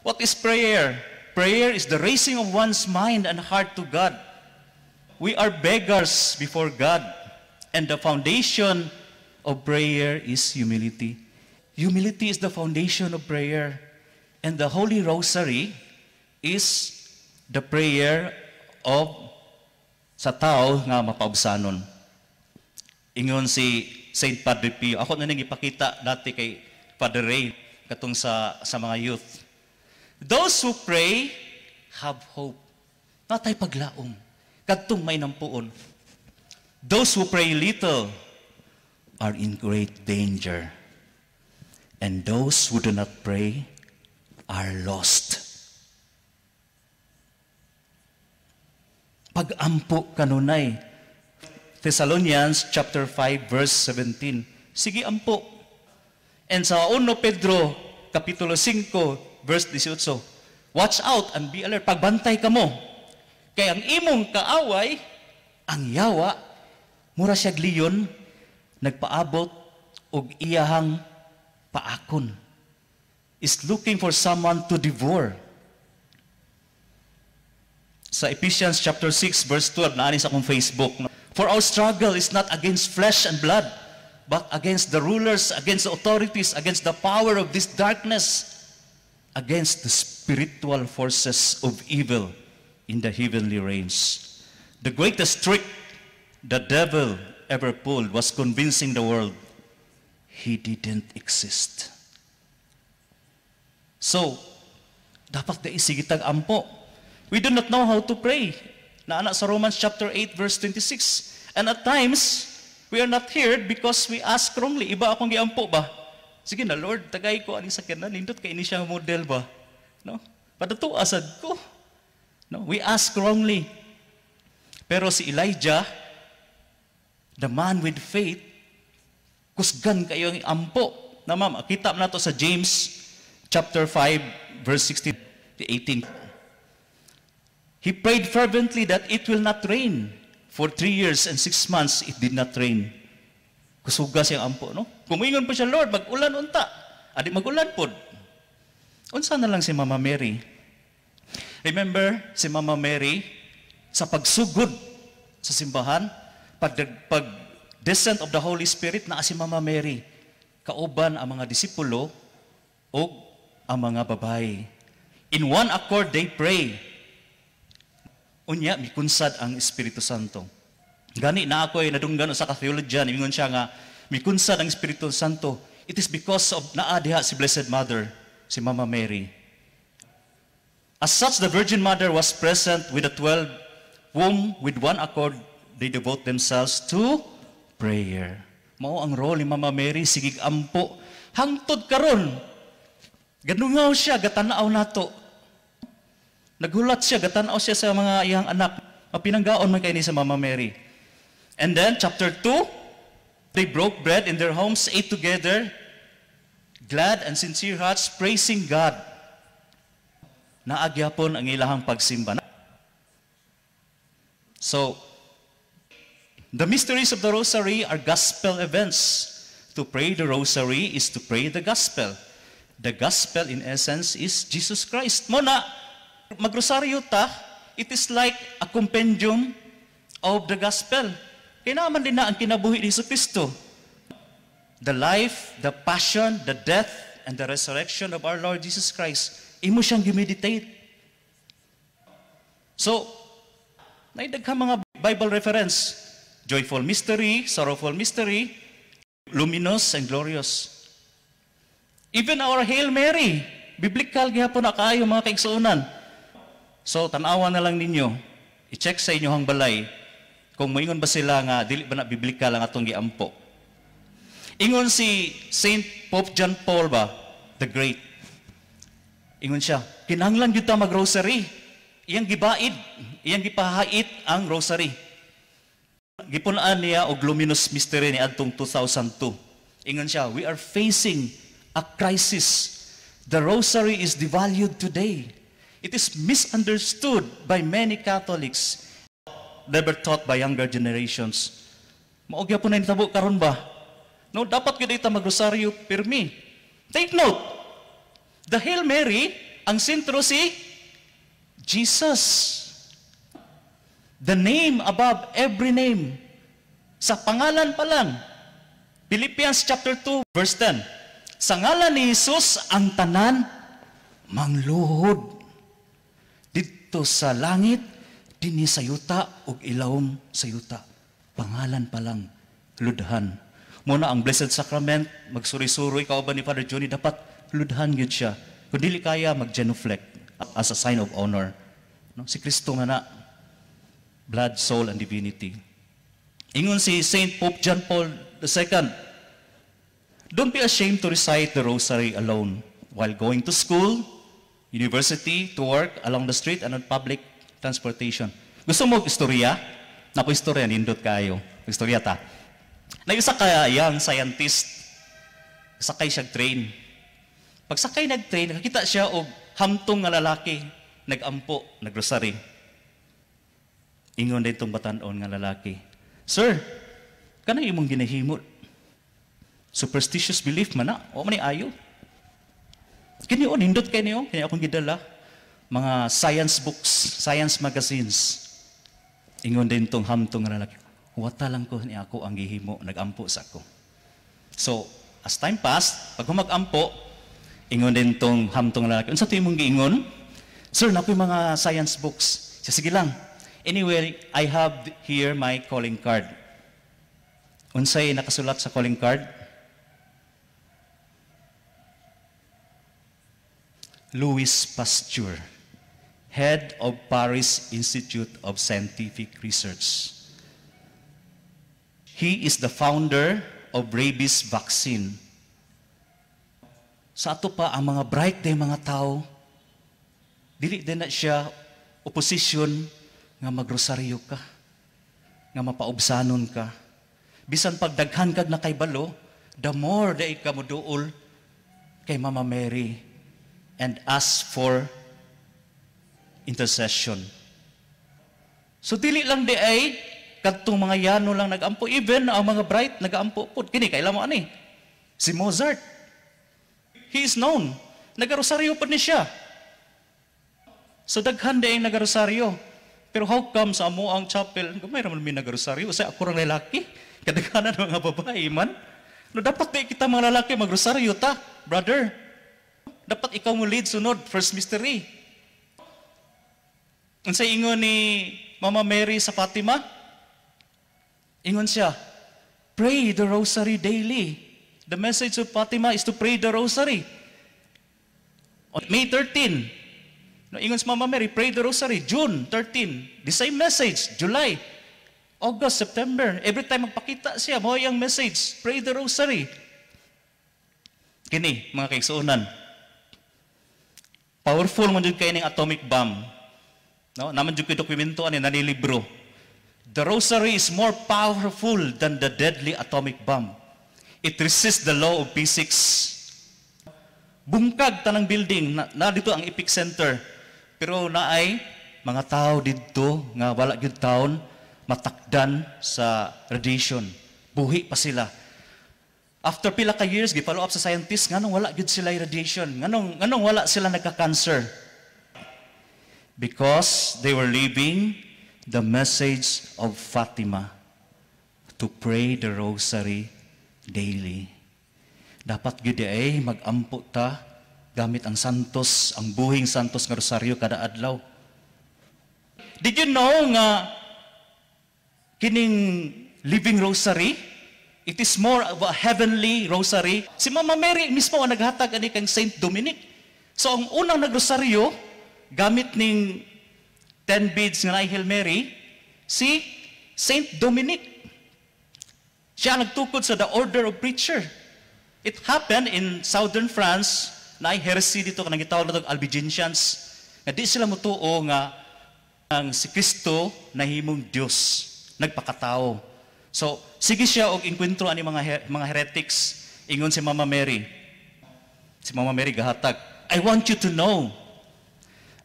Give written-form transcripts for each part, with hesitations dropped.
What is prayer? Prayer is the raising of one's mind and heart to God. We are beggars before God, and the foundation of prayer is humility. Humility is the foundation of prayer, and the Holy Rosary is the prayer of sa tao nga mapaubsanon. Ingon si Saint Padre Pio, ako na nang ipakita dati kay Father Ray katong sa mga youth. Those who pray have hope. Natay paglaom. Kadtong may nampuon. Those who pray little are in great danger. And those who do not pray are lost. Pag-ampo kanunay. Thessalonians chapter 5 verse 17. Sige ampo. And sa 1 Pedro kapitulo 5 verse 18. Watch out and be alert. Pagbantay ka mo. Kaya ang imong kaaway, ang yawa, mura siyag liyon, nagpaabot og iyahang paakon. Is looking for someone to devour. Sa Ephesians chapter 6 verse 12, naani sa akong Facebook. For our struggle is not against flesh and blood, but against the rulers, against the authorities, against the power of this darkness, against the spiritual forces of evil in the heavenly realms. The greatest trick the devil ever pulled was convincing the world he didn't exist. So, dapat na isigitag ampo. We do not know how to pray. Naana sa Romans chapter 8 verse 26. And at times, we are not heard because we ask wrongly. Iba akong giampo ba? Sige na, Lord, tagay ko aning sakyanan. Nindot kay ini siya model ba? No? Padato asad ko. No? We ask wrongly. Pero si Elijah, the man with faith, kusgan kayo ang ampo. Na ma'am, kita na to sa James chapter 5 verse 16 to 18. He prayed fervently that it will not rain. For 3 years and 6 months, it did not rain. Kusuga siyang ampo, no? Kumingon po siya, Lord, mag-ulan unta. Adi mag-ulan po. Unsa na lang si Mama Mary? Remember, si Mama Mary, sa pagsugod sa simbahan, pag-descent of the Holy Spirit, na si Mama Mary, kauban ang mga disipulo o ang mga babae. In one accord, they pray. Unya, mikunsad ang Espiritu Santo. Gani na ako ay nadunggan sa ka-theologian, ingon siya nga, mikunsad ang Espiritu Santo. It is because of naadiha si Blessed Mother, si Mama Mary. As such, the Virgin Mother was present with the 12 whom with one accord they devote themselves to prayer. Mao ang role ni Mama Mary, sigig ampo. Hangtod karon, ganungaw siya, gatanaw nato. Naghulat siya, gatanaw siya sa mga iyang anak. Mapinanggaon man kayo ni sa Mama Mary. And then, chapter 2, they broke bread in their homes, ate together, glad and sincere hearts, praising God. Naagyapon ang ilahang pagsimba. So, the mysteries of the Rosary are gospel events. To pray the Rosary is to pray the gospel. The gospel, in essence, is Jesus Christ. Muna, magrosaryo ta, it is like a compendium of the gospel. Kaya naman din na ang kinabuhi ni Jesu Cristo. The life, the passion, the death, and the resurrection of our Lord Jesus Christ. Imo siyang gimeditate. So, naidaghang mga Bible reference. Joyful mystery, sorrowful mystery, luminous and glorious. Even our Hail Mary, biblical gihapon na kayo mga kaigsuunan. So, tanawa na lang ninyo, i-check sa inyohang balay, kung moingon ba sila nga, dili ba na biblika lang atong giampo. Ingon si Saint Pope John Paul ba, the Great. Ingon siya, kinahanglan yun ta mag-rosary. Iyang gibaid, iyang gipahait ang rosary. Gipunaan niya og luminous mystery ni adtong 2002. Ingon siya, we are facing a crisis. The rosary is devalued today. It is misunderstood by many Catholics, never taught by younger generations. Maugya po na nitabo karon ba? No, dapat gyud ita magrosaryo pirmi. Take note, the Hail Mary Ang sentro si Jesus. The name above every name. Sa pangalan pa lang. Philippians chapter 2 verse 10. Sa ngalan ni Jesus ang tanan mangluhod. Dito sa langit, dinhi sa yuta ug ilawom sa yuta. Pangalan pa lang, ludhan. Muna ang Blessed Sacrament, magsuri-suroy ka ba ni Father Johnny, dapat ludhan yun siya. Kung dili kaya, mag-genuflect as a sign of honor. No? Si Kristo nga na, blood, soul, and divinity. Ingon si Saint Pope John Paul II, don't be ashamed to recite the rosary alone while going to school, university, to work, along the street, and on public transportation. Gusto mo istorya? Napo istorya, nindot kayo. Istorya ta. Na isa ka young scientist, sakay siya train. Pag sakay nag-train, nakakita siya og hamtong nga lalaki, nag-ampo, nag-rosary. Ingon din itong batanon nga lalaki, Sir, kanang imong ginahimot? Superstitious belief man na, o man ayo. Kini o, nindot kayo niyo, kaya akong gidala. Mga science books, science magazines. Ingon din itong hamtong nga lalaki, wata lang ko ni ako ang gihimo, nag-ampo sa ako. So, as time passed, pag mag-ampo, ingon din itong hamtong lalaki. Unsa ito imong giingon? Sir, nakoy mga science books. Sige lang. Anyway, I have here my calling card. Unsay nakasulat sa calling card? Louis Pasteur, head of Paris Institute of Scientific Research. He is the founder of rabies vaccine. Sa ato pa, ang mga bright day mga tao, dili din na siya opposition nga magrosaryo ka, nga mapaubsanon ka. Bisan pagdaghan kag na kay balo, the more day ka mo duol kay Mama Mary and ask for intercession. So dili lang di ay kadtong mga yano lang nag-ampo, even ang mga bright nag-ampo pud. Kini kailan mo ani? Si Mozart. He is known. Nagarosaryo pa ni siya. So daghan di ay nagarosaryo. Pero how come sa amo ang chapel, gamay raman mi nagarosaryo, sa ako rang lalaki, kadaghanan mga babae man. No dapat di kita mga lalaki magrosaryo ta, brother. Dapat ikaw mo lead sunod, first mystery. Unsay ingon ni Mama Mary sa Fatima? Ingon siya, pray the rosary daily. The message of Fatima is to pray the rosary. On May 13, ingon si Mama Mary, pray the rosary. June 13, the same message. July, August, September. Every time magpakita siya, mo yung message, pray the rosary. Kini, mga kaigsuunan, powerful man jud kay ning atomic bomb. No, naman jud kay dokumento ani nanilibro. The rosary is more powerful than the deadly atomic bomb. It resists the law of physics. Bungkag tanang building na dito ang epicenter. Pero naay mga tao dito nga wala gyud taon matakdan sa radiation. Buhi pa sila. After pila ka years, gi-follow up sa scientists, nganong wala gyud sila radiation? Nganong wala sila nagka-cancer? Because they were living the message of Fatima to pray the rosary daily. Dapat gyud ay mag-ampo ta gamit ang santos, ang buhing santos nga rosaryo kada adlaw. Did you know nga kining living rosary, it is more of a heavenly rosary. Si Mama Mary mismo ang naghatag ani kang Saint Dominic. So ang unang nagrosaryo gamit ning 10 beads nga Hail Mary, si Saint Dominic. Siya nagtukod sa the order of preacher. It happened in southern France, na heresy dito kanang gitawag na Albigensians. Nga di sila mutuo nga ang si Kristo nahimong Dios, nagpakatao. So, sige siya og inkwentro ani mga heretics. Ingon si Mama Mary. Si Mama Mary gahatag, I want you to know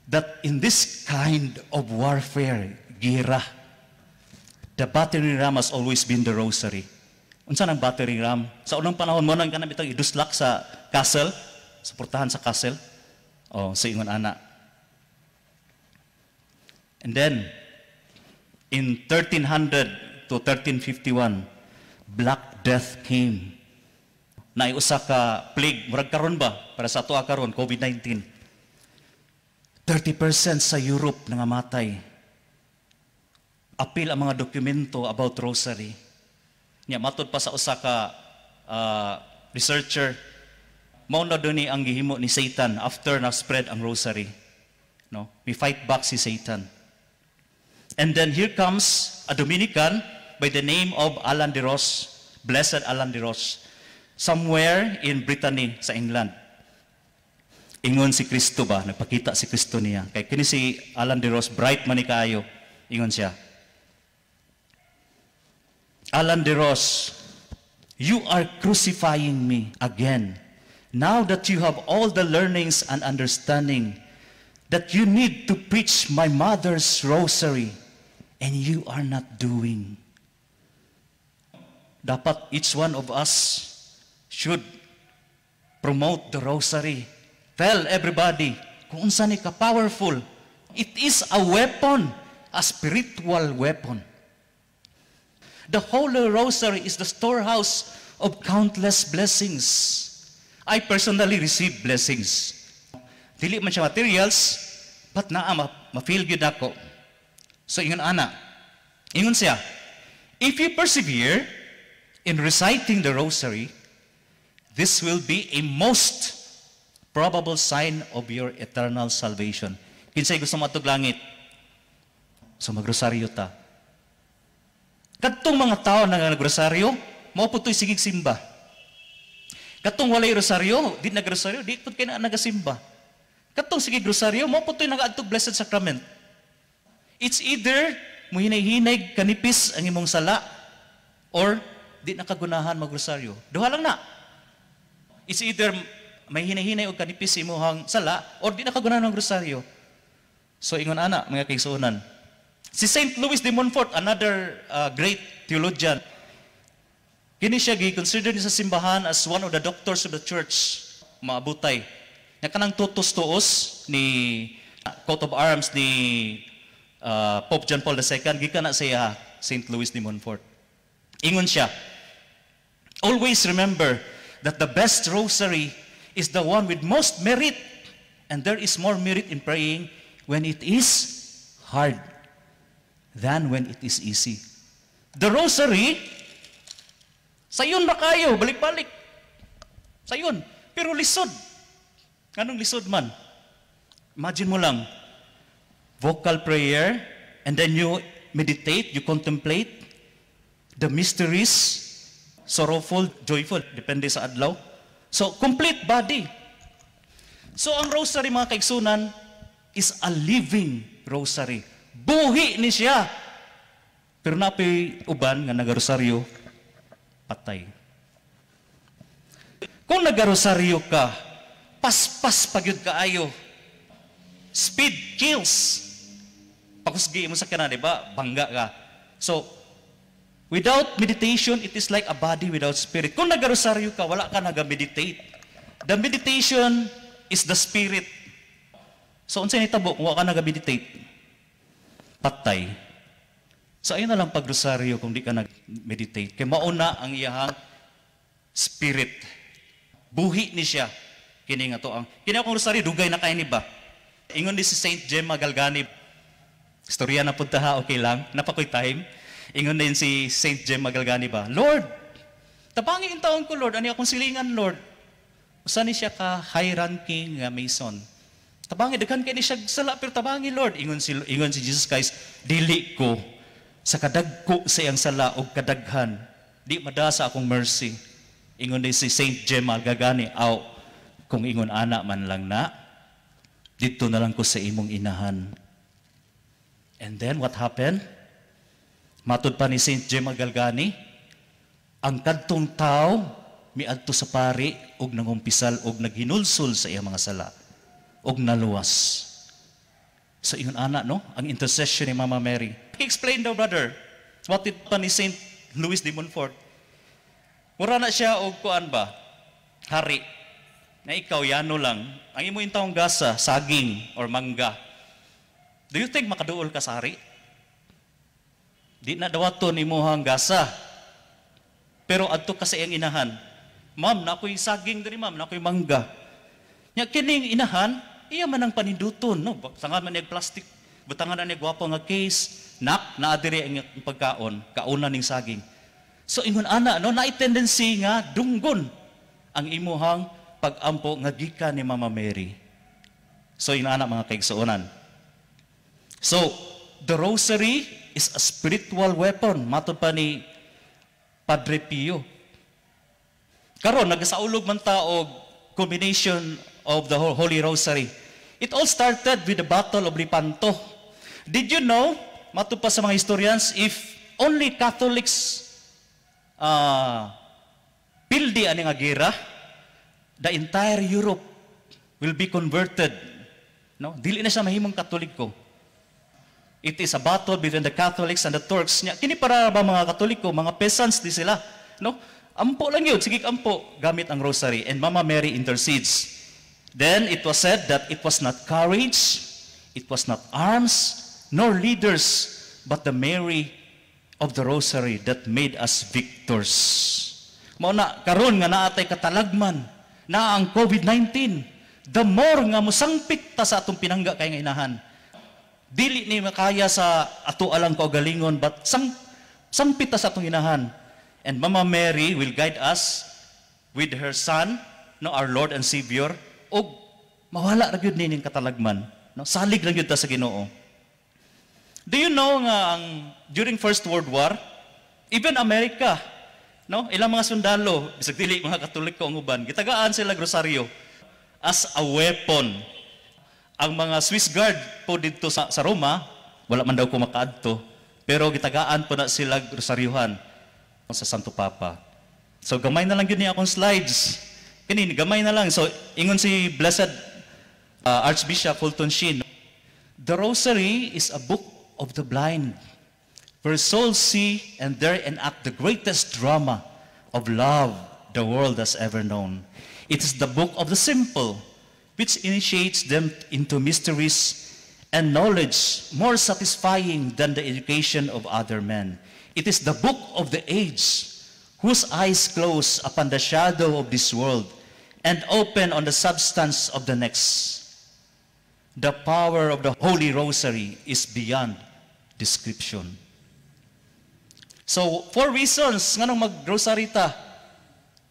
that in this kind of warfare, gira, the battering ram has always been the rosary. Unsa nang battering ram? Sa unang panahon mo nang kanang bitang iduslak sa castle, suportahan sa castle. Oh, sa ingon ana. And then, in 1300 to 1351, Black Death came. Naiusa ka plague, murag karon ba? Para sa ato karon, COVID-19. 30% sa Europe nangamatay. Apil ang mga dokumento about rosary. Nya matod pa sa usa ka researcher, mao na duni ang gihimo ni Satan after na spread ang rosary. No? We fight back si Satan. And then here comes a Dominican by the name of Alan de Ros, Blessed Alan de Ros, somewhere in Brittany sa England. Ingon si Kristo ba, nagpakita si Kristo niya. Kay kini si Alan de Ros, bright man ni kaayo. Ingon siya, Alan de Ros, you are crucifying me again. Now that you have all the learnings and understanding, that you need to preach my mother's rosary, and you are not doing. Dapat each one of us should promote the rosary. Tell everybody kung unsa ni ka powerful. It is a weapon, a spiritual weapon. The Holy Rosary is the storehouse of countless blessings. I personally receive blessings. Dili man siya materials, but naa ma-feel gyud ako. So ingon ana, ingon siya, if you persevere in reciting the rosary, this will be a most probable sign of your eternal salvation. Kinsay gusto matug langit? So magrosaryo ta. Kadtong mga tao na nagrosaryo, mao putoy sigig simba. Kadtong walay rosaryo, di nagrosaryo, di pud kay na nagasimba. Kadtong sigig rosaryo, mao putoy nagaadtog blessed sacrament. It's either mo hinay-hinay kanipis ang imong sala or di nakagunahan magrosaryo. Duha lang na. It's either may hinay-hinay o kanipis imong sala or di nakagunahan ng rosaryo. So ingon ana mga kaigsuonan. Si Saint Louis de Montfort, another great theologian, kini siya gi-consider ni sa simbahan as one of the doctors of the church, maabutay. Nga kanang tutos-tuos ni coat of arms ni Pope John Paul II, gikan na siya Saint Louis de Montfort. Ingon siya, always remember that the best rosary is the one with most merit, and there is more merit in praying when it is hard than when it is easy. The rosary, sayon na kayo, balik-balik. Sayon, pero lisod. Anong lisod man? Imagine mo lang, vocal prayer, and then you meditate, you contemplate the mysteries, sorrowful, joyful, depende sa adlaw. So, complete body. So, ang rosary, mga kaigsunan, is a living rosary. Buhi ni siya. Pero napay uban nga nagarosaryo, patay. Kung nagarosaryo ka, paspas pagyud kaayo. Speed kills. Pakusgi mo sa kana, di ba? Bangga ka. So, without meditation, it is like a body without spirit. Kung nagarosaryo ka, wala ka naga-meditate. The meditation is the spirit. So, unsay nitabo kung wala ka naga-meditate? Patay. So, ayun na lang pagrosaryo kung di ka nag-meditate. Kaya mauna ang iyahang spirit. Buhi ni siya. Kini nga to ang kini akong rosaryo dugay na kay ni ba. Ingon ni si Saint Gemma Galgani. Istorya na punta ha, okay lang. Napakoy time. Ingon din si Saint Gemma Galgani ba. Lord, tabangi ang taon ko Lord. Ani akong silingan Lord. Usa ni siya ka high ranking nga Mason. Tabangi daghan kay ni siya sala pero tabangi Lord. Ingon si Jesus Christ, dili ko sa kadagko sa iyang sala og kadaghan. Di madasa akong mercy. Ingon din si Saint Gemma Galgani, aw kung ingon ana man lang na, dito na lang ko sa imong inahan. And then, what happened? Matod pa ni Saint Gemma Galgani, ang kadtong tao, miadto sa pari, og nangumpisal, og naghinulsol sa iyang mga sala, og naluwas. So, ingon ana, no? Ang intercession ni Mama Mary. Explain daw, brother, what it pa ni Saint Louis de Montfort. Mura na siya, og kuan ba? Hari. na ikaw, yano lang, ang imo yung taong gasa, saging or mangga, do you think makaduol ka sa hari? Di na dawaton imuhang gasa. Pero adto ka sa iyang inahan, ma'am, na ako'y saging diri, ma'am, na ako'y mangga. Nya kining inahan, iya man ang paninduton, no? Butangan man niyag plastic, butangan na niyag gwapo nga case, nak, naadiri ang pagkaon, kauna ning saging. So ingon ana, no, naay tendency nga dunggon ang imuhang pag-ampo nga gikan ni Mama Mary. So ingon ana mga kaigsuonan. So the rosary is a spiritual weapon, matod pa ni Padre Pio. Karon nagasaulog man ta og combination of the Holy Rosary. It all started with the Battle of Lepanto. Did you know, matod pa sa mga historians, if only Catholics pildi ani nga gera, the entire Europe will be converted. No? Dili na siya mahimong Katoliko. It is a battle between the Catholics and the Turks. Kini para ba mga Katoliko, mga peasants di sila. No? Ampo lang yun, sige ampo, gamit ang rosary. And Mama Mary intercedes. Then it was said that it was not courage, it was not arms, nor leaders, but the Mary of the rosary that made us victors. Mao na karon nga naatay katalagman na ang COVID-19, the more nga musangpit ta sa atong pinangga kay nga inahan. Dili ni makaya sa ato alang kaugalingon, but sangpit ta sa atong inahan. And Mama Mary will guide us with her Son, no, our Lord and Savior, og mawala ra gyud ning katalagman, no? Salig ra gyud ta sa Ginoo. Do you know nga during First World War, even America, no, ilang mga sundalo, bisag dili mga Katoliko ang uban, gitagaan sila rosaryo as a weapon. Ang mga Swiss Guard po dito sa Roma, wala man daw ko makaadto, pero gitagaan po na sila rosaryuhan sa Santo Papa. So gamay na lang yun niya akong slides. Kini gamay na lang. So ingon si Blessed Archbishop Fulton Sheen, the Rosary is a book of the blind, where souls see and there enact the greatest drama of love the world has ever known. It is the book of the simple, which initiates them into mysteries and knowledge more satisfying than the education of other men. It is the book of the age, whose eyes close upon the shadow of this world and open on the substance of the next. The power of the Holy Rosary is beyond description. So, 4 reasons nga nung mag-rosary ta.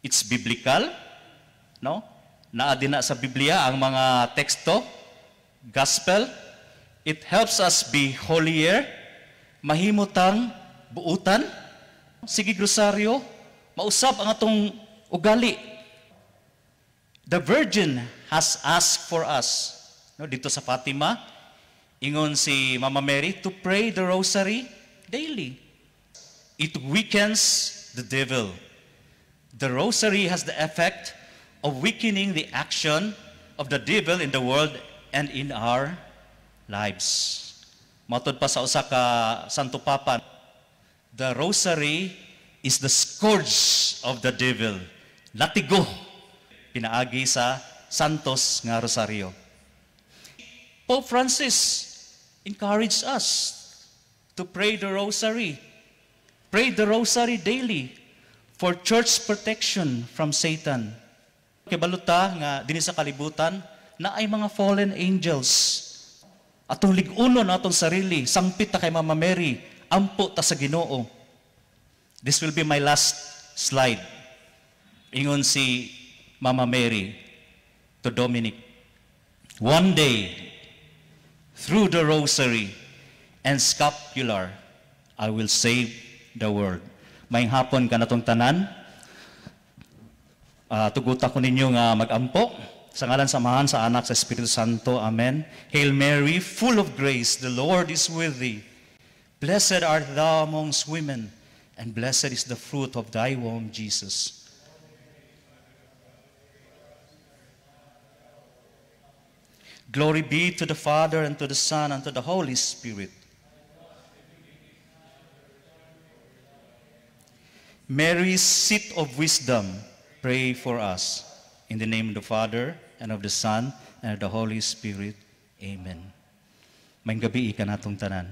It's biblical, no? Naa din na sa Biblia ang mga teksto, gospel. It helps us be holier, mahimutang buutan. Sige rosaryo, mausap ang atong ugali. The Virgin has asked for us, no, dito sa Fatima, ingon si Mama Mary, to pray the rosary daily. It weakens the devil. The rosary has the effect of weakening the action of the devil in the world and in our lives. Matod pa sa usa ka Santo Papa, the rosary is the scourge of the devil. Latigo, pinaagi sa Santos nga rosaryo. Pope Francis encouraged us to pray the rosary. Pray the rosary daily for church protection from Satan. Kibaluta nga dinhi sa kalibutan na ay mga fallen angels. Atong lig-unon atong sarili, sangpit ta kay Mama Mary, ampo ta sa Ginoo. This will be my last slide. Ingon si Mama Mary to Dominic, one day, through the rosary and scapular, I will save the world. May hapon ka na tong tanan. Tuguta ko ninyo nga mag-ampo. Sa ngalan samahan sa Anak sa Espiritu Santo. Amen. Hail Mary, full of grace, the Lord is with thee. Blessed art thou amongst women, and blessed is the fruit of thy womb, Jesus. Glory be to the Father, and to the Son, and to the Holy Spirit. Mary's seat of wisdom, pray for us. In the name of the Father, and of the Son, and of the Holy Spirit. Amen. May gabi ka natong tanan.